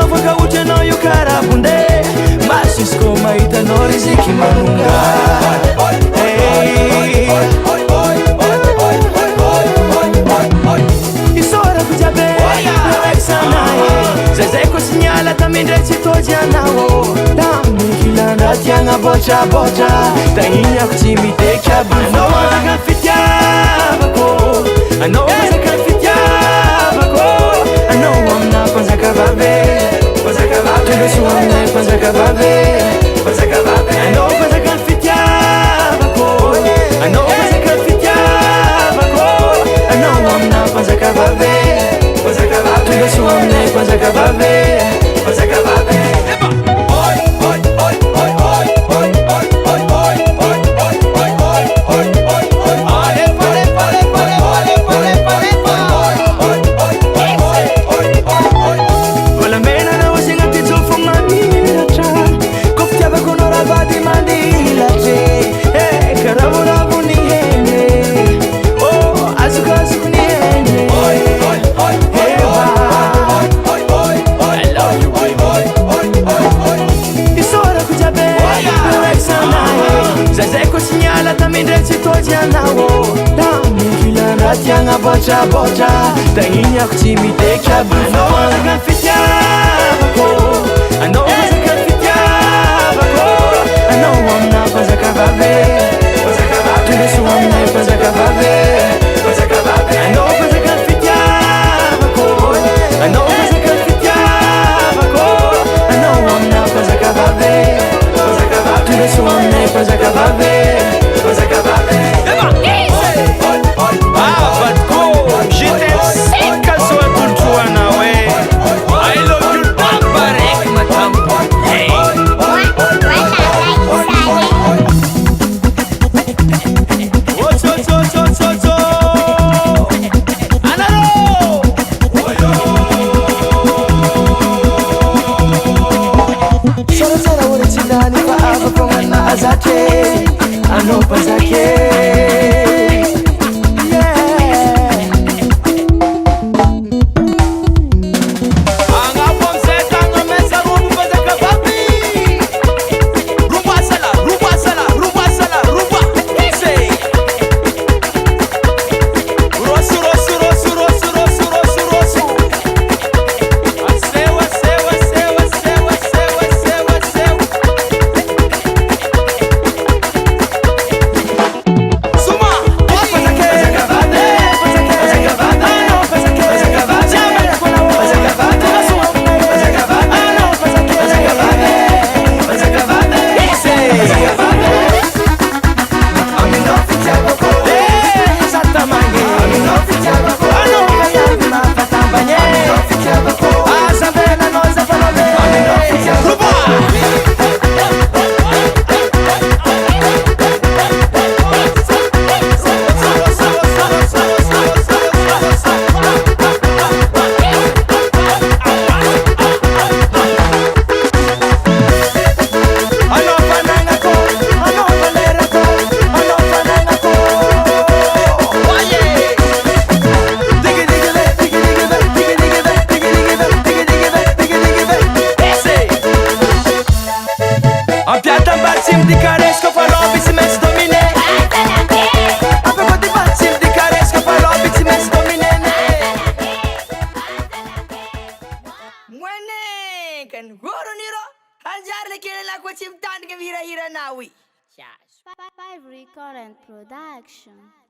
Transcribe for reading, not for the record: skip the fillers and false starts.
afaka ohatranao io karaha bonde maso izy koa mahitanao riziky manonga isorako jiaby raiky sanahy zay koa signala tamindray tsy tôjy anao damikilandraha tiagnaboatraboatra da igny ako tsy miteky aby anao mazaka ny fitiavako anao mazaka ny fitiavako anao amina mpanjaka vavy tongaso aminay mpanjaka vavy anao mazaka ny fitiavako anao mazaka ny fitiavako anao amina mpanjaka vavy tongaso aminay mpanjaka vavy boatraboatra da igny ako tsy miteky aby anao mazaka ny fitiavako anao mazaka ny fitiavako anao amina mpanjaka vavy tongaso aminay mpanjaka vavy anao mazaka ny fitiavako anao mazaka ny fitiavako anao amina mpanjaka vavy tongaso aminay mpanjaka vavy anao mpanjake Five Recording Production.